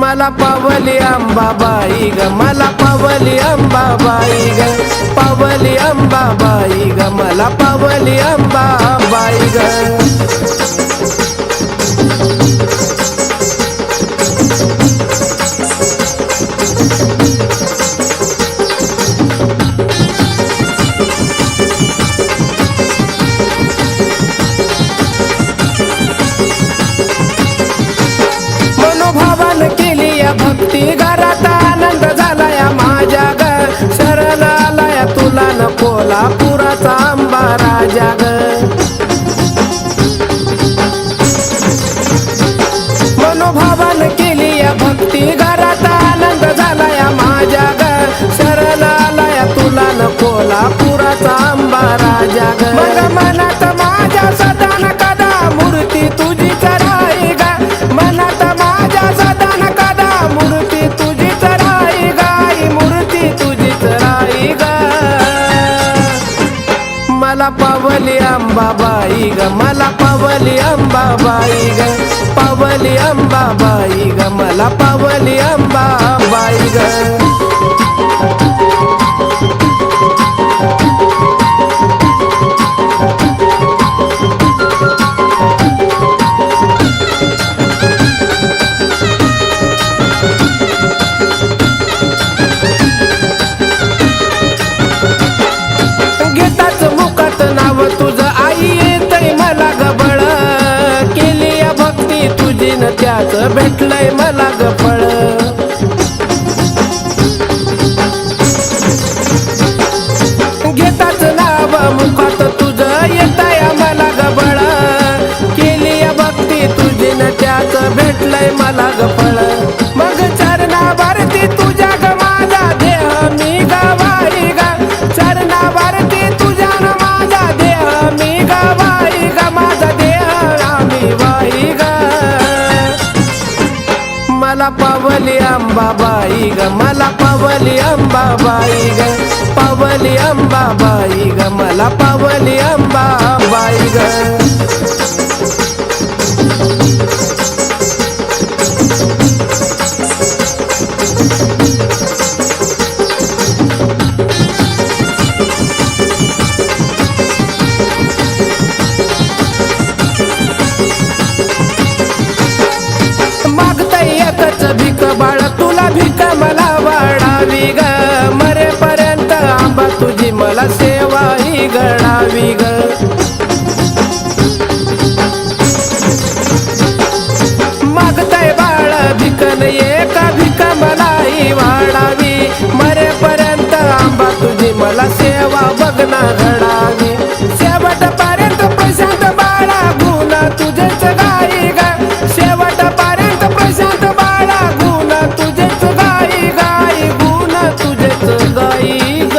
मला पावली अंबाबाई ग, मला पावली अंबाबाई ग, पावली अंबाबाई ग, मला पावली अंबाबाई ग। भक्ती घरात आनंद झालाया माझ्या ग, शरण आलाया तुला न कोल्हापुराचा अंबा राजा ग। मनोभावान केली या भक्ती घरात आनंद झालाया माझ्या ग, शरण आलाया तुला न कोल्हापुराचा अंबा राजा ग। मग मनात माझ्या सदा न कदा मूर्ती तुझीच राही ग, मनात माझ्या सदा न कदा मूर्ती तुझीच राही गाई, मूर्ती तुझीच राही ग। मला पावली अंबाबाई ग, मला पावली अंबाबाई ग, पावली अंबाबाई ग, मला पावली अंबाबाई ग। त्याच भेटलंय मला ग फळ, घेताच नाव मुखात तुझं येताय मला ग बळ, केली भक्ती तुझी न त्याच भेटलंय मला ग फळ। मग चरणावरती तुझ्या ग माझा देह मी गवाई ग, चरणावरती तुझ्या न माझा देह मी गवाई ग, माझा देह आम्ही वाई ग। मला पावली अंबाबाई ग, मला पावली अंबाबाई ग, पावली अंबाबाई ग, मला पावली अंबाबाई ग। भीक बाळ तुला भीक मला वाढावी ग, मरेपर्यंत आंबा तुझी मला सेवा ही घडावी ग। मागताय बाळ भीक एक भीक मलाही वाढावी, मरेपर्यंत आंबा तुझी मला सेवा बघना घडावी। शेवटपर्यंत प्रशांत बाळा गुण तुझेच गाई ग, शेवटपर्यंत प्रशांत बाळा गुण तुझेच गाई गाई, गुण तुझेच गाई ग।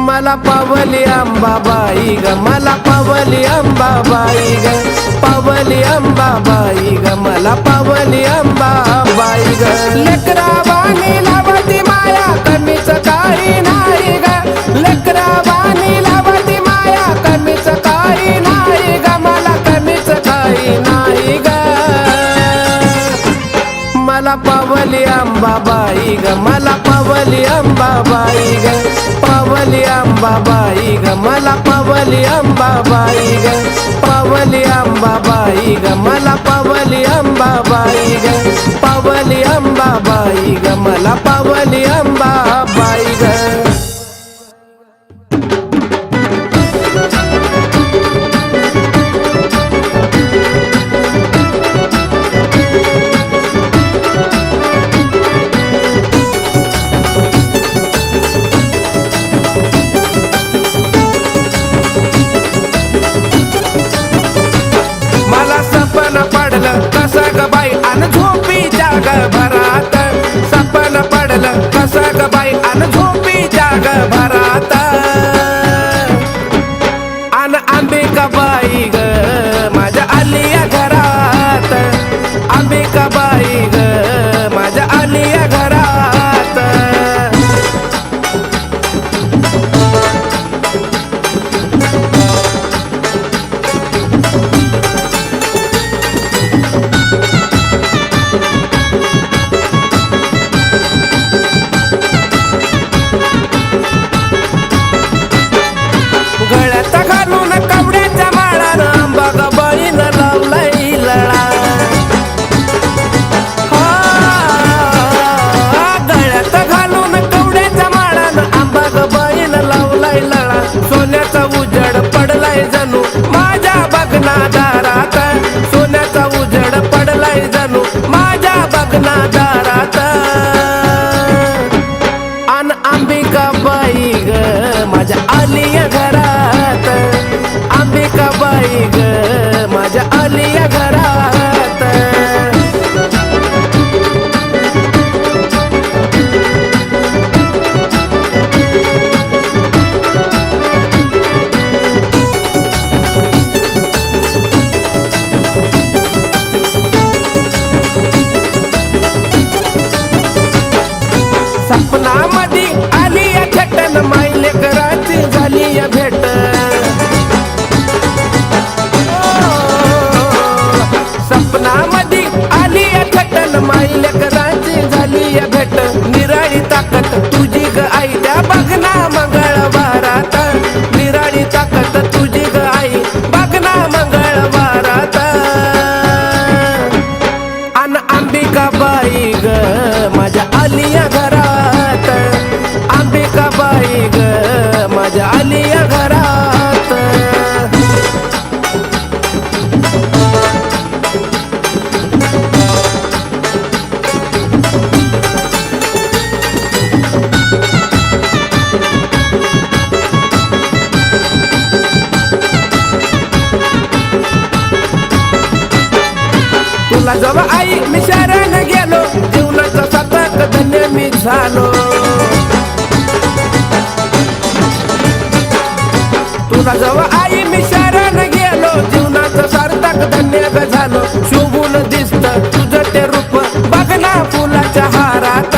मला पावली अंबाबाई ग, मला पावली अंबाबाई ग, पावली अंबाबाई ग, मला पावली अंबाबाई ग। लेकरावानी लावती माया कमीच काही नाही ग, लेकरावानी लावती माया कमीच काही नाही ग, मला कमीच काही नाही ग। मला पावली अंबाबाई ग, मला पावली अंबाबाई ग, पावली अंबाबाई ग, मला पावली अंबाबाई ग, पावली अंबाबाई ग, मला पावली अंबाबाई ग, पावली अंबाबाई ग, मला पावली अंबाबाई ग। कसं ग बाई अन झोपीच्या ग भरात सपन पडलं कसं ग बाई अन झोपीच्या ग भरात अन अंबिकाबाई ग माझ्या आलिया घरात अंबिकाबाई ग माझ्या आलिया घरात गळ्यात घालून कवड्याच्या माळानं अंबाबाईनं लावलाय लळा गळ्यात घालून कवड्याच्या माळानं अंबाबाईनं लावलाय लळा सोन्याचा उजड पडलाय जणू माझ्या बगनादारात सोन्याचा उजड पडलाय जणू माझ्या बगनादारात अन अंबिकाबाई ग माझ्या आलिया घरात अंबिकाबाई ग माझ्या आलिया घरात सपनामध्ये आलिया थेटन मायले कराची झाली या भेट सपनामध्ये आलिया थेटन मायले कराची झाली या भेट निराळी ताकद तुझी ग आई त्या बघना मंगळवारात निराळी ताकद तुझी ग आई बघना मंगळवारात अन अंबिकाबाई ग माझ्या आलिया घरात अंबिकाबाई ग माझ्या आलिया घरात तुला जवळ आई मी शरण गेलो जीवनाचा शतक धन्य मी झालो तुला जवळ आई मी शरण गेलो जीवनाचं सार्थक धन्य ग झालो शोभून दिसत तुझं ते रूप बघना फुलाच्या हारात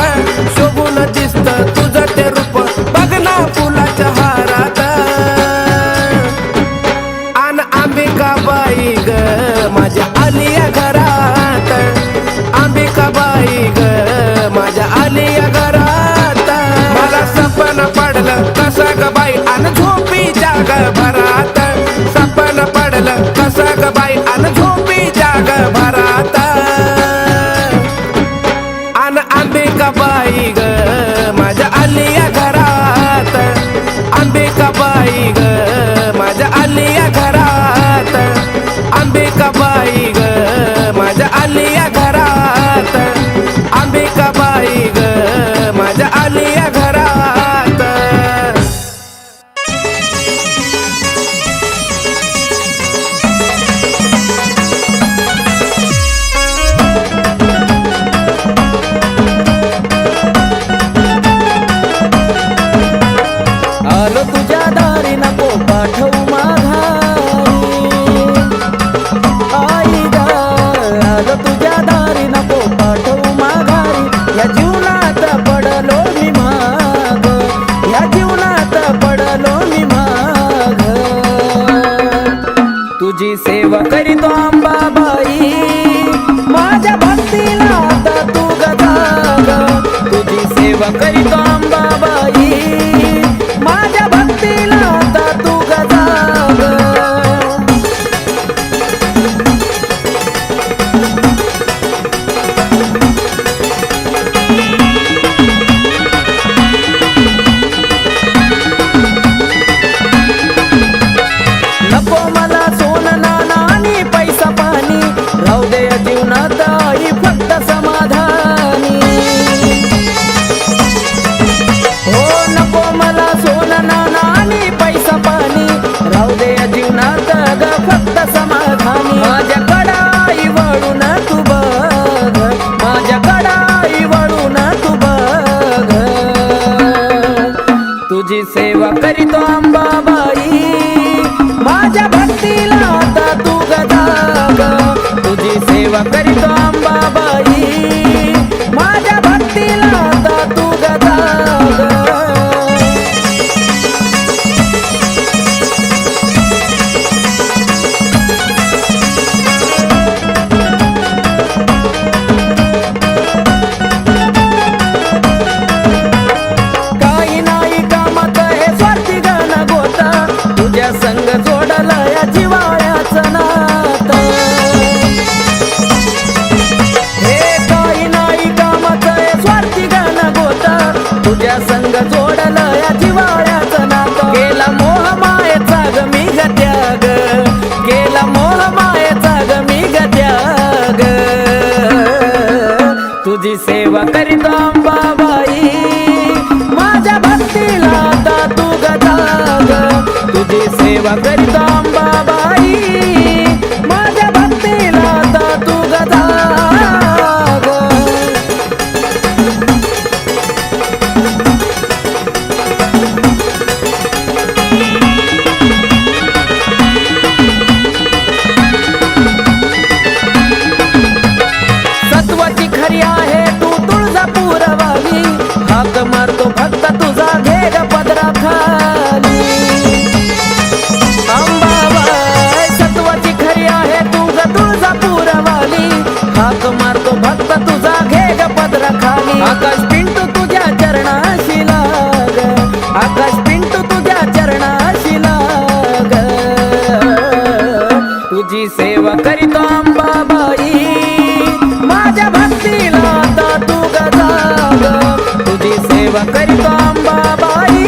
शोभून दिसत तुझं ते रूप बघना फुलाच्या हारात अन अंबिकाबाई ग माझ्या आलिया घरात अंबिकाबाई ग माझ्या आलिया घरात मला सपन पडलं कसं ग बाई अन झोपीच्या ग भरात सपन पडलं कसं ग बाई अन झोपीच्या ग भरात अन अंबिकाबाई ग माझ्या आलिया घरात अंबिकाबाई ग माझ्या आलिया घरात अंबिकाबाई ग माझ्या आलिया घरात अंबिकाबाई ग माझ्या आलिया घरात आलो तुझ्या दारी नको पाठवू माघारी आई ग आलो तुझ्या दारी नको पाठवू माघारी या जीवनात पडलो मी माग या जीवनात पडलो मी माग तुझी सेवा करीतो अंबाबाई माझ्या भक्तीला आता तू गजाग तुझी सेवा करीतो अंबाबाई माझ्या भक्तीला आता तू गजाग नको मला सोनं नाणं आणि पैसा पाणी राहू दे जीवनात आई फक्त समाधानी माझ्या भक्तीला आता तू गजाग तुझी सेवा करीतो अंबाबाई माझ्या भक्तीला आता तू गजाग काही नाही कामात हे स्वार्थी गण गोता तुझ्या संग जोडला या जिवाळ्याचं नातं हे काही नाही कामात हे स्वार्थी गण गोता तुझ्या संग जोडला या जिवाळ्याचं नातं केला मोह मायेचा ग मी ग त्याग केला मोह मायेचा ग मी ग त्याग तुझी सेवा करीत अंबाबाई माझ्या भक्तीला आता तू गजाग तुझी सेवा करीत अंबाबाई माझ्या भक्तीला आता तू गजाग सत्वाची खरी आहे तू तुळजापूरवाली हाक मारतो भक्त तुझा घे ग पदराखाली अंबाबाई सत्वाची खरी आहे तू ग तुळजापूरवाली हाक मारतो भक्त तुझा घे ग पदराखाली आकाश पिंटू तुझ्या चरणाशी लाग आकाश पिंटू तुझ्या चरणाशी लाग तुझी सेवा करीतो अंबाबाई माझ्या भक्तीला आता तू गजाग तुझी सेवा करीतो अंबाबाई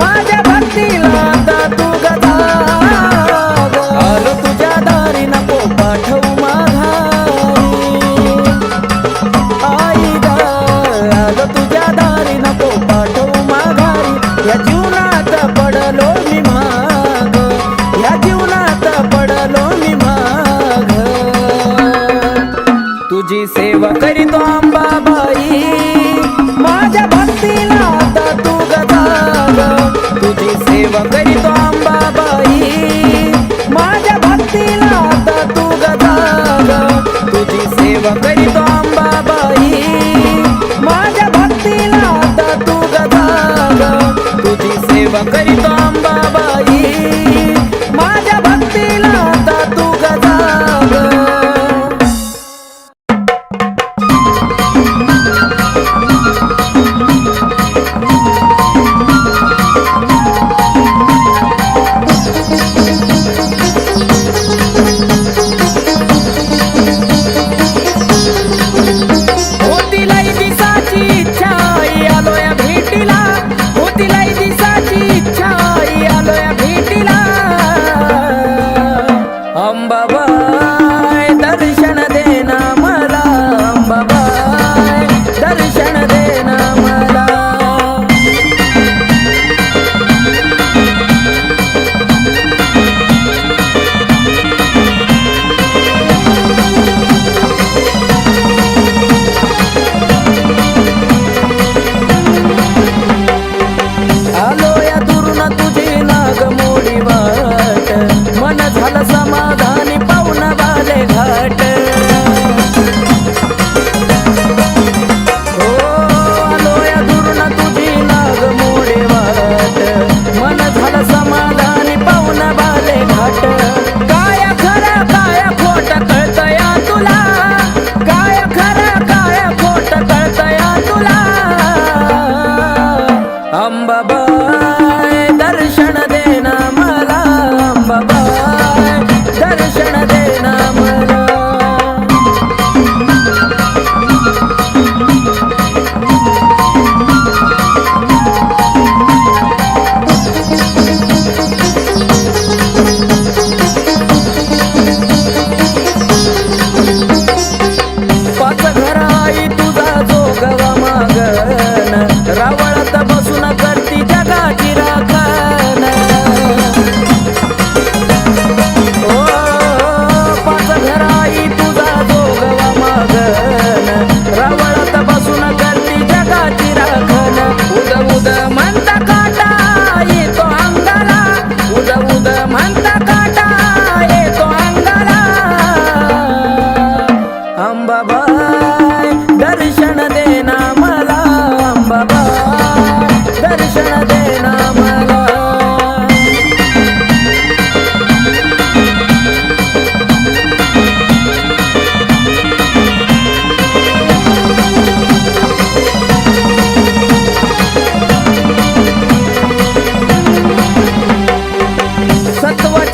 माझ्या भक्तीला आता तू गजाग आलो तुझ्या दारी नको पाठवू माघारी आई ग आलो तुझ्या दारी नको पाठवू माघारी या जीवनात पडलो मी माग या जीवनात पडलो मी माग तुझी सेवा करीतो अंबाबाई माझ्या भक्तीला आता तू गजाग तुझी सेवा करीतो अंबाबाई माझ्या भक्तीला आता तू गजाग तुझी सेवा करीतो अंबाबाई माझ्या भक्तीला आता तू गजाग तुझी सेवा करीतो अंबाबाई माझ्या भक्तीला आता तू गजाग होती लई दिसाची इच्छा आई आलो या भेटीला होती लई दिसाची इच्छा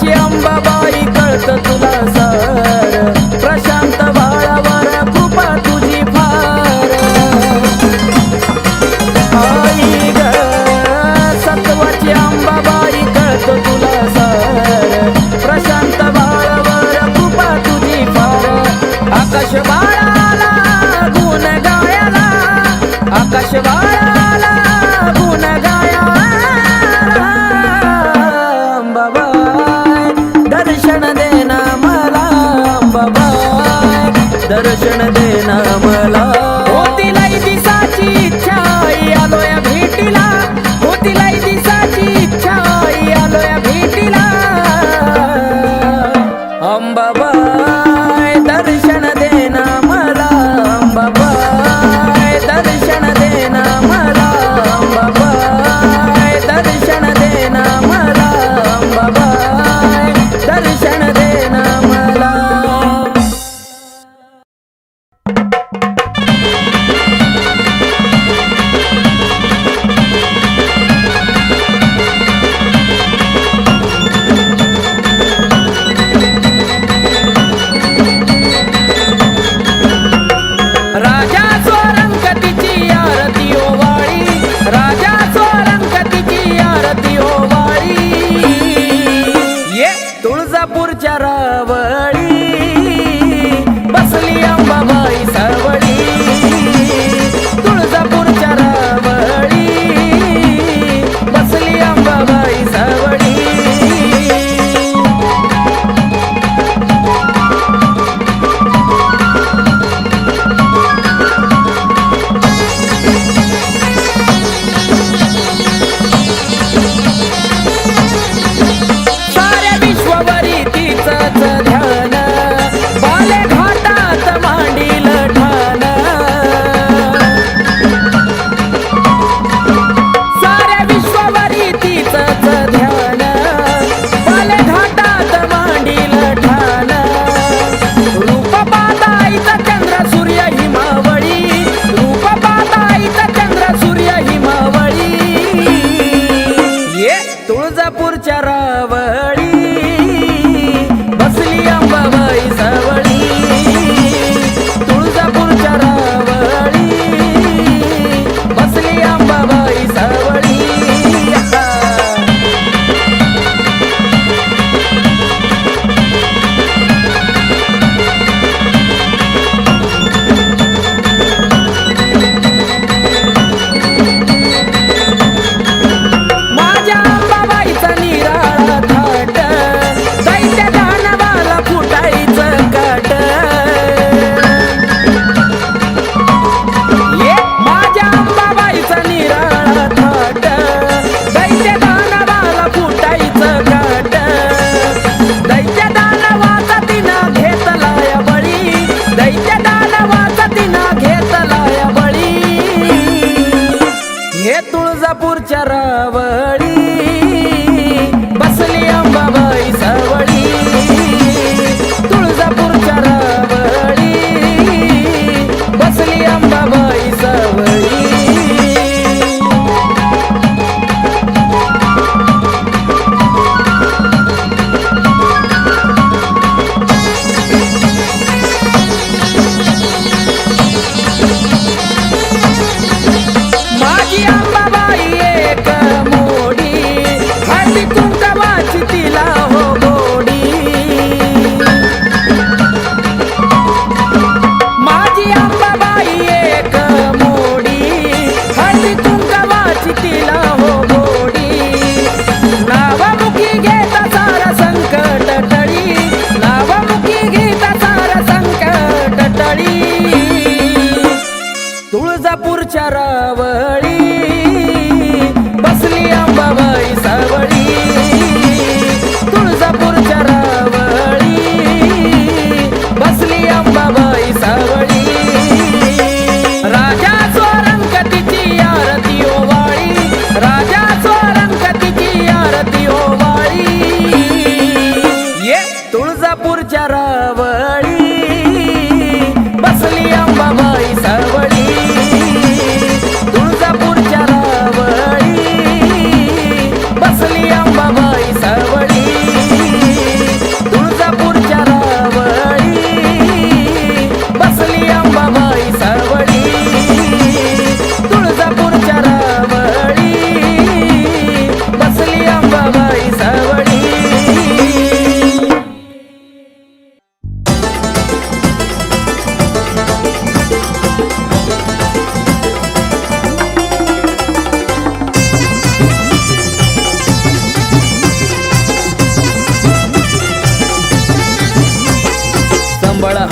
सत्वाची अंबाबाई कळत तुला सार प्रशांत बाळावर कृपा तुझी फार आई ग सत्वाची अंबाबाई कळत तुला सार प्रशांत बाळावर कृपा तुझी फार आकाश बाळाला गुण गायला आकाश बाळाला गुण गायला अंबाबाई दर्शन देना मला अंबाबाई दर्शन देना मला होतीला दिसाची इच्छा आलोय भेटीला होतीला दिसाची इच्छा आलोय भेटीला अंबाबाई दर्शन देना मला अंबाबाई दर्शन देना मला अंबाबाई दर्शन देना मला अंबाबाई दर्शन देना मला राजा स्वरंगतीची आरती ओवाळी राजा स्वरंगतीची आरती ओवाळी ये तुळजापूरच्या रावळी बसली अंबाबाई सावळी तुळजापूरच्या रावळी बसली अंबाबाई सावळी साऱ्या विश्वावरी तिचंच ध्यान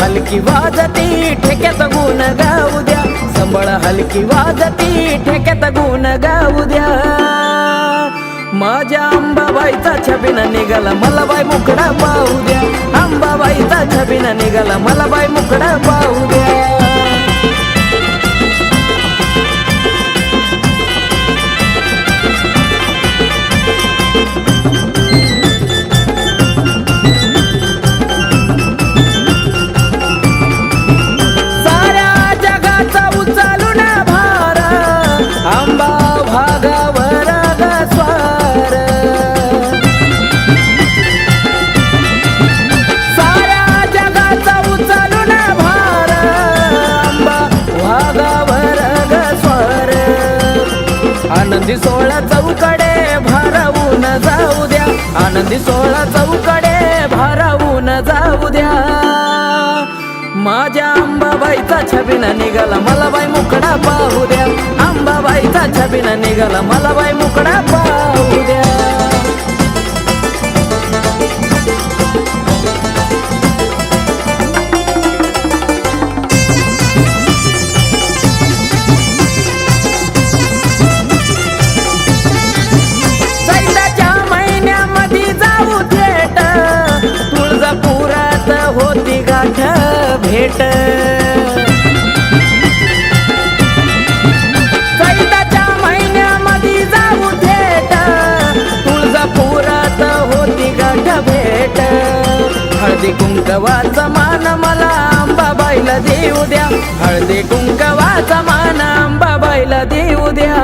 हलकी वाजती ठेक्यात गुण गाऊ द्या, संबळ हलकी वाजती ठेक्यात गुण गाऊ द्या. माझ्या अंबाबाईचा छबिना निघाला मला बाई मुकडा पाहू द्या, अंबाबाईचा छबिना निघाला मला बाई मुकडा पाहू द्या. आनंदी सोळा चौकडे भारावून जाऊ द्या, आनंदी सोळा चौकडे भारावून जाऊ द्या. माझ्या अंबाबाईचा छबिना निघाला मला बाई मुकडा पाहू द्या, अंबाबाईचा छबिना निघाला मला बाई मुकडा पाहू द्या. होती गाठ भेट, चैताच्या महिन्यामध्ये जाऊ थेट, तुळजापुरात होती गाठ भेट. हळदी कुंकवाचा मान मला अंबाबाईला देऊ द्या, हळदी कुंकवाचा मान अंबाबाईला देऊ द्या.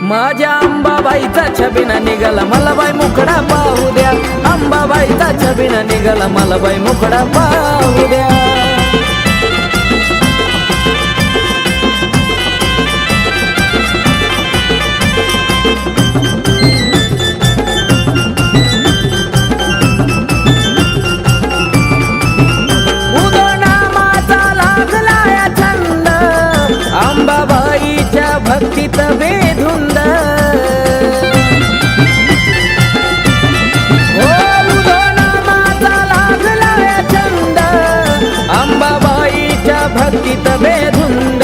माझ्या अंबाबाईचा छबिना निघाला मला बाई मुकडा पाहू द्या, अंबाबाईचा छबिना निघाला मला बाई मुकडा पाहू द्या. उदनामाचा लागलाय छंद, अंबाबाईच्या भक्तीत बेधुंद. भक्तीत बेधुंद,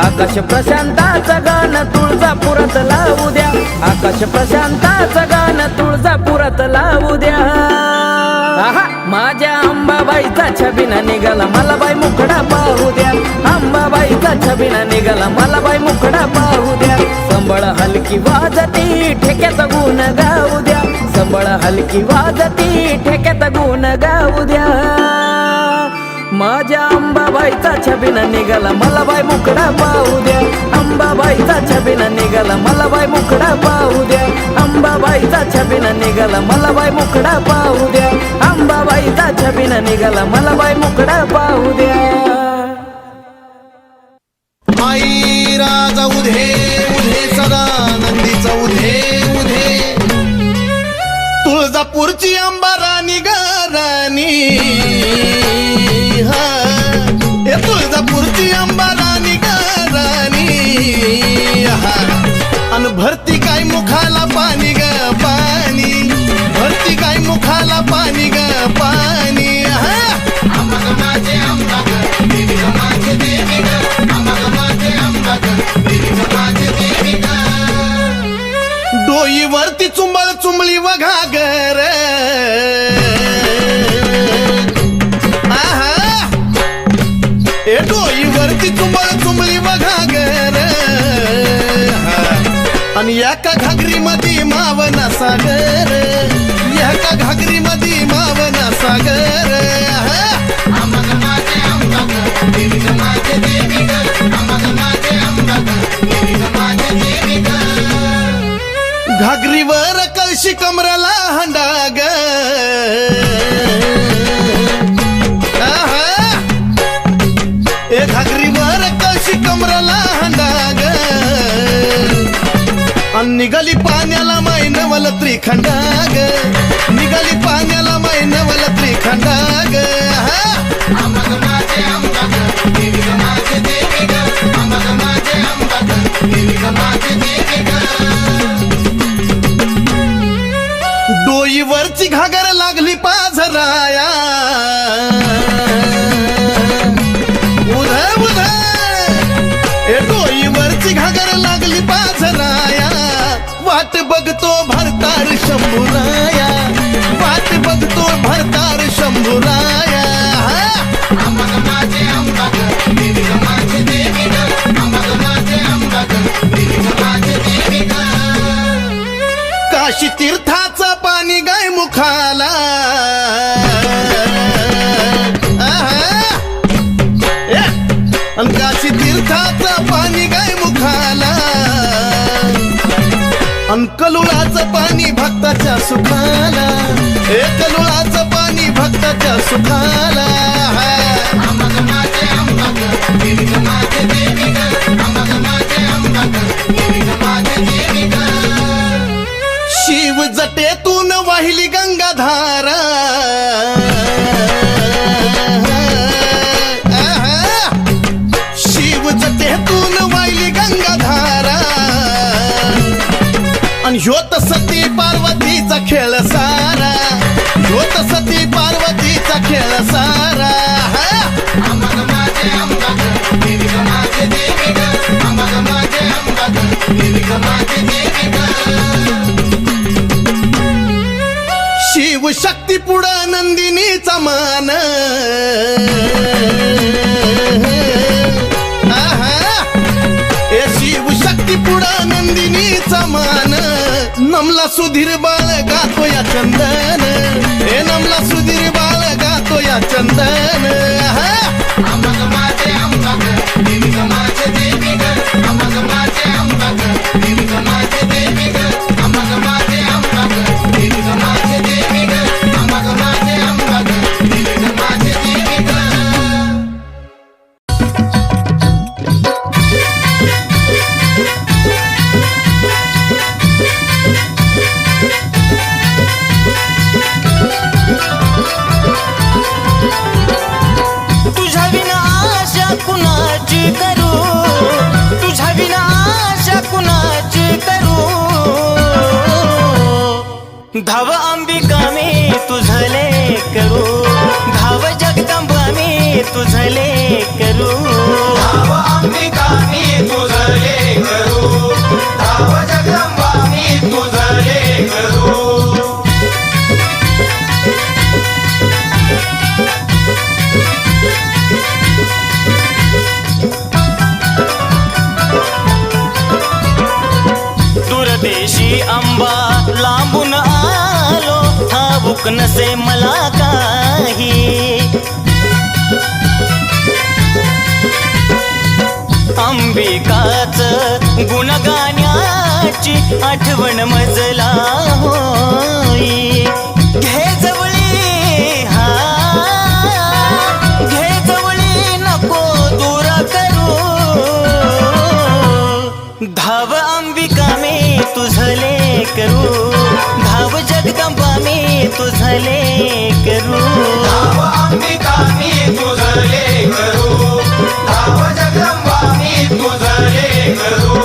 आकाश प्रशांताचं गाणं तुळजापुरात लावू द्या, आकाश प्रशांताचं गाणं तुळजापुरात लावू द्या. माझ्या अंबाबाईचा छबिना निघाला मला बाई मुकडा पाहू द्या, अंबाबाईचा छबिना निघाला मला बाई मुकडा पाहू द्या. संबळ हलकी वाजती ठेक्यात गुण गाऊ द्या, संबळ हलकी वाजती ठेक्यात गुण गाऊ द्या. माझ्या अंबाबाईचा छबिना निघाला मला बाई मुकडा पाहू द्या, अंबाबाईचा छबिना निघाला मला बाई मुकडा पाहू द्या, अंबाबाईचा छबिना निघाला मला बाई मुकडा पाहू द्या, अंबाबाईचा छबिना निघाला मला बाई मुकडा पाहू द्या. आई राजा उधे उधे सदा नंदीचा उधे उधे, तुळजापूरची अंबा राणी गाराणी, तुळजापूरची अंबा राणी गाराणी. अन भरती काय मुखाला पाणी ग पाणी, भरती काय मुखाला पाणी ग पाणी. माझे अंबा ग देवी ग, माझे देवी ग, माझे अंबा ग देवी ग, माझे देवी ग. डोईवरती चुंबळ चुंबळी वघागर, डोईवरती चुंबळ चुंबळी वघागर. आणि एका घागरी मध्ये मावना सागर, एका घागरी मध्ये मावना सागर. माझे अंबा ग देवी ग, माझे देवी ग, माझे अंबा ग देवी ग, माझे देवी ग. घागरीवर कळशी कमराला हंडाग, घागरीवर कळशी कमराला हंडाग. निघाली पाण्याला मैनवल त्रिखंडाग, निघाली पाण्याला मैनवल त्रिखंडाग. माझे अंबा ग देवी ग, माझे देवी ग, माझे अंबा ग देवी ग, माझे देवी ग. डोईवरची घागर लागली पाझराया, तुळशीची घागर लागली पाझराया वाट बघतो भरतार शंभूराया वाट बघतो भरतार शंभूराया अंबाग माझे अंबाग देवी ग माझे देवी ग अंबाग माझे अंबाग देवी ग माझे देवी ग काशी तीर्थाचं पाणी गाय मुखाला काशी तीर्थाचं पाणी गाय मुखाला अन कलुळाचं पाणी भक्ताच्या सुखाला हे कलुळाचं पाणी भक्ताच्या सुखाला अंबाग माझे अंबाग देवी ग माझे देवी ग अंबाग माझे अंबाग देवी ग माझे देवी ग शिव जटेतून वाहिली गंगाधारा शिव जटेतून वाहिली गंगाधारा आणि ह्योत सती पार्वतीचा खेळ सारा ह्योत सती पार्वतीचा खेळ सारा अंबाग माझे अंबाग देवी ग माझे देवी ग अंबाग माझे अंबाग देवी ग माझे देवी ग शिव शक्ती पुढं नंदिनीचा मान शिव शक्ती पुढं नंदिनीचा मान नमला सुधीर बाळ गातो या चंदन हे नमला सुधीर बाळ गातो या चंदन अंबाग माझे अंबाग देवी ग माझे देवी ग अंबाग माझे अंबाग देवी ग माझे देवी ग अंबाग माझे अंबाग देवी ग माझे देवी ग अंबाग माझे अंबाग देवी ग माझे देवी ग तुझ्या विना आशा कुणाची करू तुझ्या विना आशा कुणाची करू धाव अंबिका मी तुझले करू धाव जगदंबा मी तुझले करू धाव अंबिका मी तुझले करू धाव जगदंबा मी तुझले करू दूरदेशी अंबा लांबून आलो ठाऊक नसे मला काही अंबिकाच गुणगाण्याची आठवण मजला होई घे जवळी हा घे जवळी नको दूर करू धाव अंबिका मी तुझले करू धाव जगदंबा मी तुझले करू धाव अंबिका मी तुझले करू धाव जगदंबा मी तुझले करू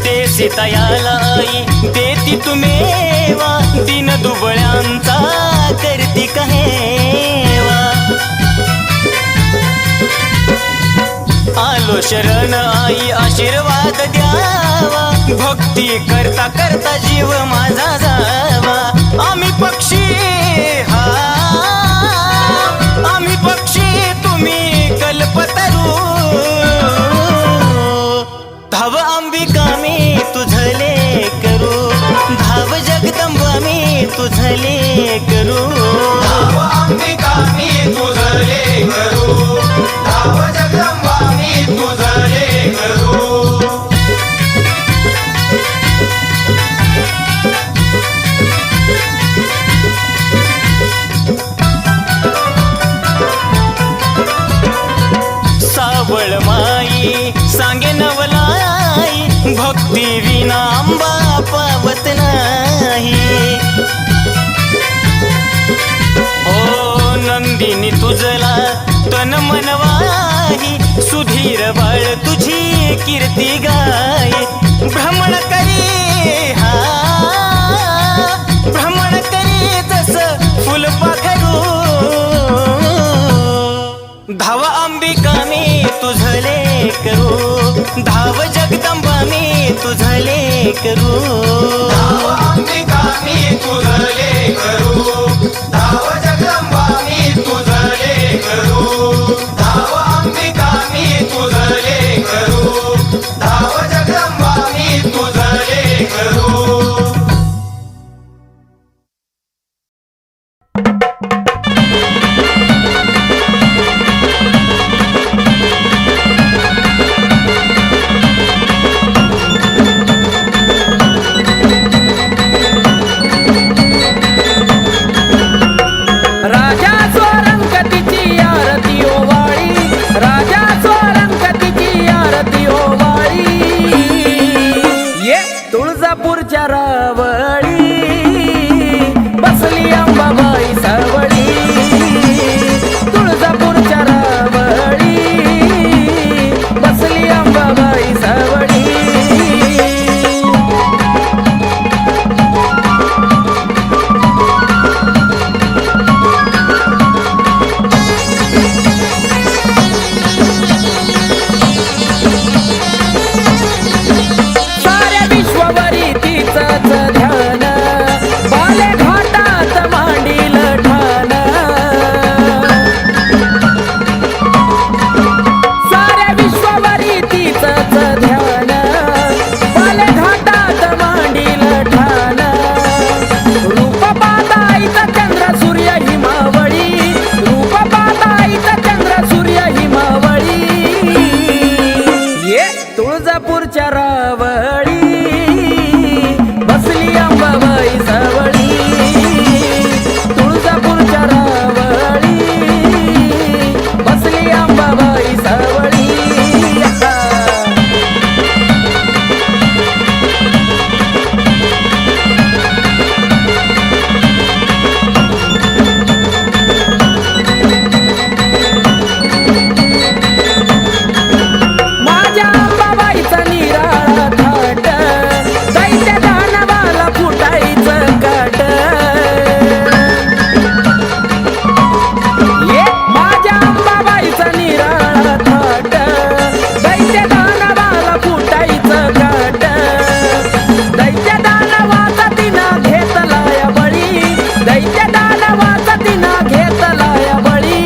ते सीतायाला आई देती तुम्हेवा दिन दुबळ्यांचा करती कहेवा आलो शरण आई आशीर्वाद द्यावा भक्ती करता करता जीव माझा जावा आम्ही पक्षी हा आम्ही पक्षी तुम्ही कल्पतरू धाव अंबिका मी तुझले करू धाव जगदंबा मी तुझले करू धाव अंबिका मी तुझले करू धाव जगदंबा मी तुझले करू सावळ माई सांगे नवलाई भक्ती विना अंबा पावत नाही ओ नंदिनी तुझला तन मनवाही सुधीर बाळ तुझी कीर्ती गाय भ्रमण करी हा धाव अंबिका मी तुझले करू, धाव जगदंबा मी तुझले करू, धाव अंबिका मी तुझले करू, धाव जगदंबा मी तुझले करू, धाव अंबिका मी तुझले करू, धाव जगदंबा मी तुझले करू. राजा स्वरंगतीची आरती ओवाळी, राजा स्वरंगतीची आरती ओवाळी. ये तुळजापूरच्या रावळी बसली अंबाबाई सावळी, तुळजापूरच्या रावळी बसली अंबाबाई सावळी. साऱ्या विश्वावरी तिचंच ध्यान, बाले घाटात मांडील ठाण. साऱ्या विश्वावरी तिचंच ध्यान, बाले घाटात मांडील ठाण. रूप पाहताईचा चंद्र सूर्य हिमावळी, रूप पाहताईचा चंद्र सूर्य हिमावळी. ये तुळजापूरच्या रावळी बसली अंबाबाई सावळी, तुळजापूरच्या रावळी बसली अंबाबाई सावळी. माझ्या अंबाबाईचा निराळा थाट, दैत्य दानवाला फुटायचं काट. ये माझ्या अंबाबाईचा निराळा थाट, दैत्य दानवाला फुटायचं काट. दैत्य दानवाचा तिनं घेतलाय बळी, दैत्य दानवाचा तिनं घेतलाय बळी.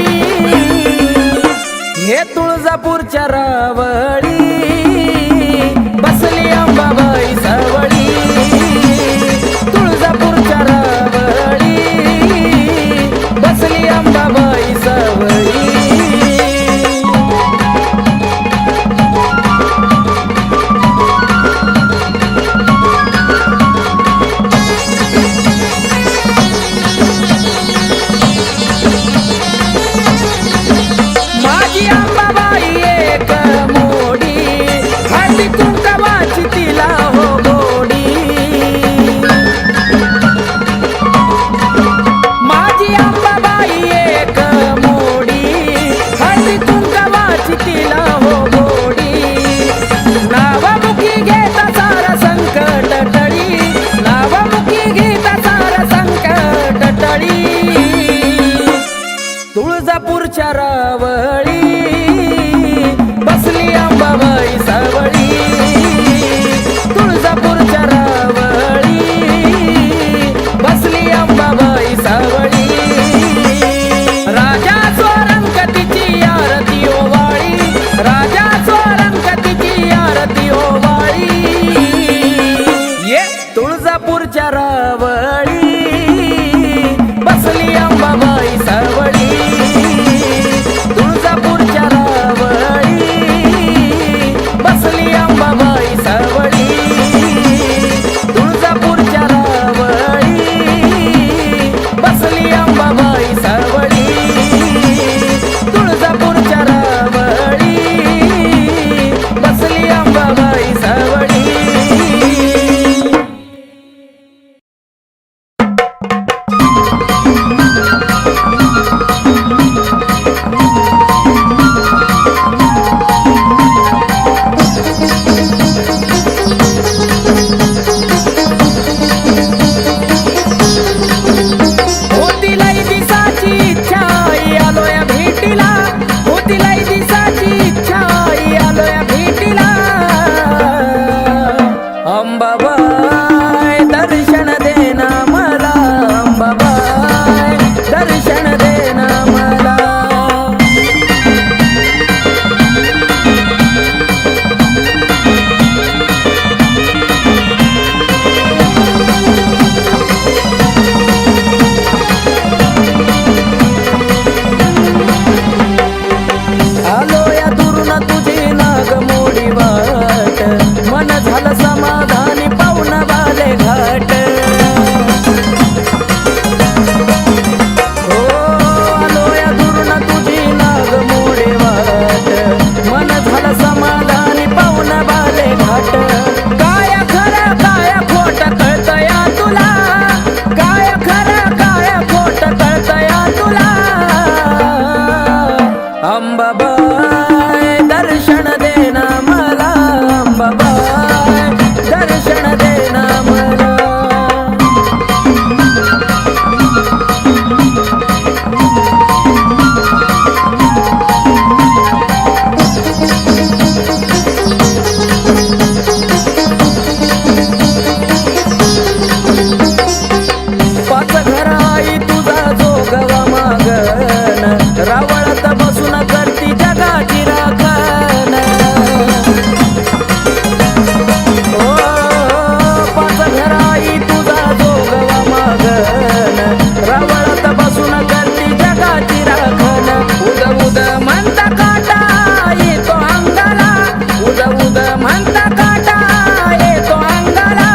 हे तुळजापूरच्या रावळी बसली अंबाबाई सावळी, तुळजापूरच्या रावळी बसली अंबाबाई सावळी. माझी अंबाबाई एक मोडी, हळदी कुंकवाची तिला हो गोडी. माझी अंबाबाई एक मोडी, हळदी कुंकवाची तिला हो गोडी. नावामुखी घेता सारा संकट टळी, नावामुखी घेता सारा संकट टळी. तुळजापूरच्या रावळी बसली अंबाबाई सावळी, तुळजापूरच्या रावळी बसली अंबाबाई सावळी. राजा स्वरंगतीची आरती ओवाळी, राजा स्वरंगतीची आरती ओवाळी. ये तुळजापूरच्या रावळी बसली अंबाबाई सावळी, तुळजापूरच्या रावळी बसली अंबाबाई दर्शन देना मला, अंबाबाई दर्शन देना मला. पाच घराई तुझा जोगवा मागन, रावळात बसून करती जगाची राखण. ओ पाच घराई तुझा जोगवा मागन, रावळात बसून करती जगाची राखण. उद उद म्हणता काटा येतो अंगाला, उद उद म्हणता काटा येतो अंगाला.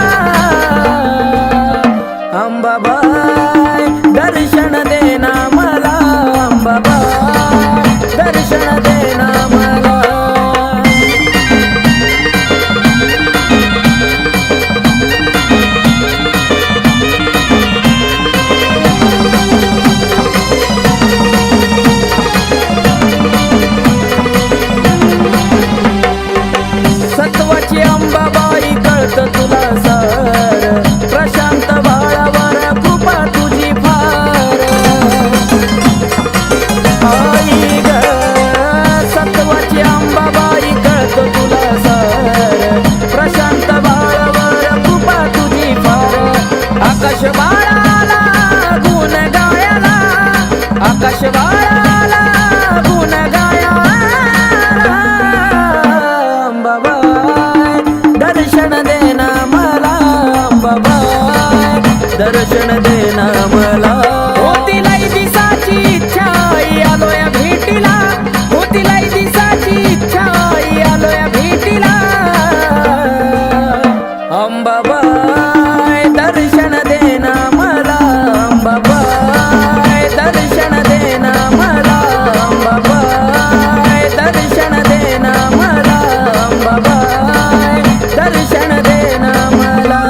अंबाबाई दर्शन देना मला, अंबाबाई दर्शन देना मला. सत्वाची अंबाबाई कळत तुला सार, प्रशांत बाळावर कृपा तुझी फार. आई ग सत्वाची अंबाबाई कळत तुला सार, प्रशांत बाळावर कृपा तुझी फार. आकाश बाळाला गुण गायला, आकाश बाळाला गुण गायला. अंबाबाई दर्शन देना मला, अंबाबाई दर्शन देना मला. होतीलाई दिसाची इच्छा आलोया भेटीला, होतीलाई दिसाची इच्छा आलोया भेटीला. अंबाबाई दर्शन देना मला, अंबाबाई दर्शन देना मला, अंबाबाई दर्शन देना मला, अंबाबाई दर्शन देना मला.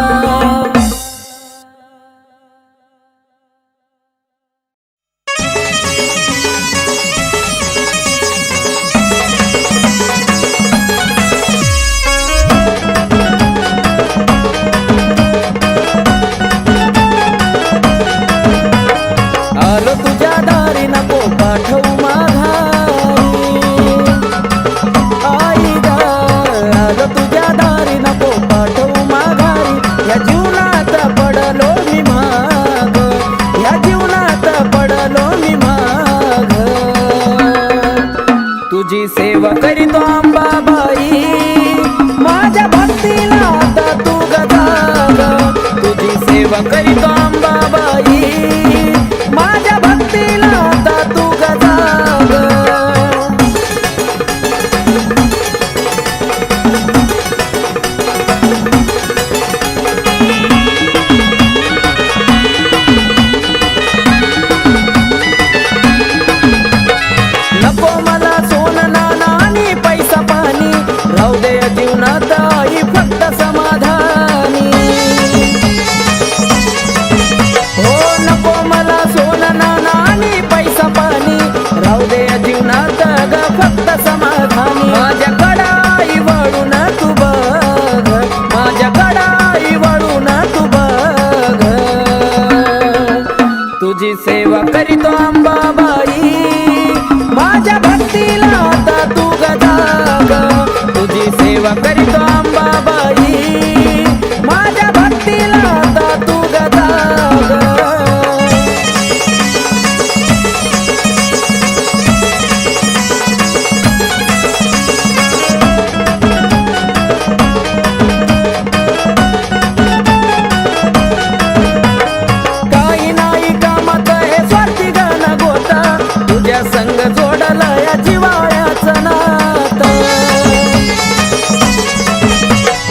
आलो तुझ्या दारी नको पाठवू माघारी. आई ग आलो तुझ्या दारी नको पाठवू माघारी. या जीवनात पडलो मी माग, या जीवनात पडलो मी माग. तुझी सेवा करीतो अंबाबाई, माझ्या भक्तीला आता तू गजाग. तुझी सेवा करीतो अंबाबाई, माझ्या भक्तीला आता तू गजाग. नको मला सोनं नाणं आणि पैसा पाणी, राहू दे जीवनात आई फक्त समाधानी. हो नको मला सोनं नाणं आणि पैसा पाणी, राहू दे जीवनात ग फक्त समाधानी. माझ्याकडं आई वळून तू बघ, माझ्याकडं आई वळून तू बघ. तुझी सेवा करीतो अंबाबाई, माझ्या भक्तीला आता तू गजाग. तुझी सेवा करीतो अंबाबाई, माझ्या भक्तीला आता तू गजाग. काही नाही कामात हे स्वार्थी गाण गोता, तुझ्या संग जोडला या जिवाळ्याचं नातं.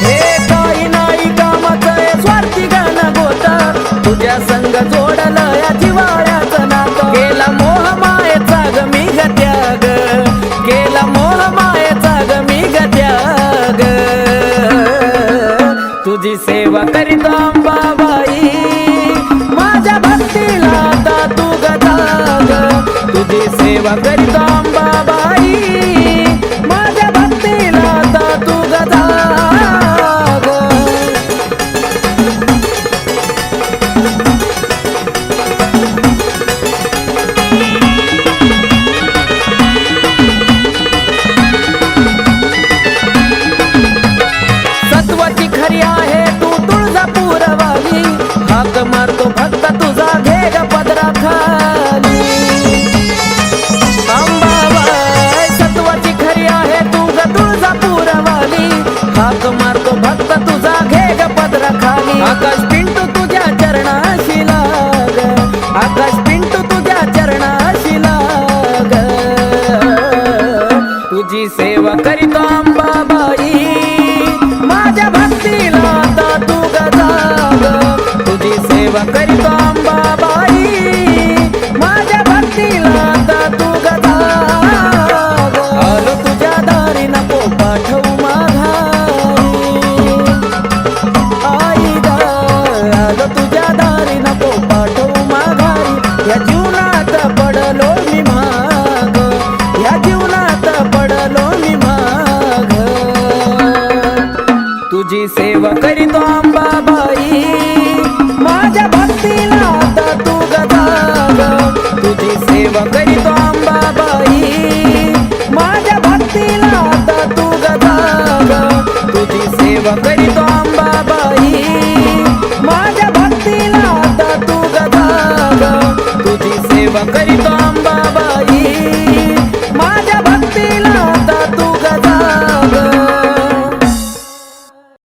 हे काही नाही कामात हे स्वार्थी गाण गोता, तुझ्या संग जोडला या जिवाळ्याचं नातं. केला मोह मायेचा ग मी ग त्याग, केला मोह मायेचा ग मी ग त्याग. तुझी सेवा करीत अंबाबाई, माझ्या भक्तीला आता तू गजाग. तुझी सेवा करीत अंबाबाई, तुझी सेवा करीतो अंबाबाई माझ्या भक्तीला आता तू गजाग तुझी सेवा करीतो अंबाबाई माझ्या भक्तीला आता तू गजाग आलो तुझ्या दारी नको पाठवू माघारी आई ग आलो तुझ्या दारी नको पाठवू माघारी या जीवनात पडलो मी माग या जीवनात पडलो मी माग तुझी सेवा करीतो अंबाबाई माझ्या भक्तीला आता तू गजाग तुझी सेवा करीतो अंबाबाई माझ्या भक्तीला आता तू गजाग तुझी सेवा करीतो अंबाबाई माझ्या भक्तीला आता तू गजाग तुझी सेवा करीतो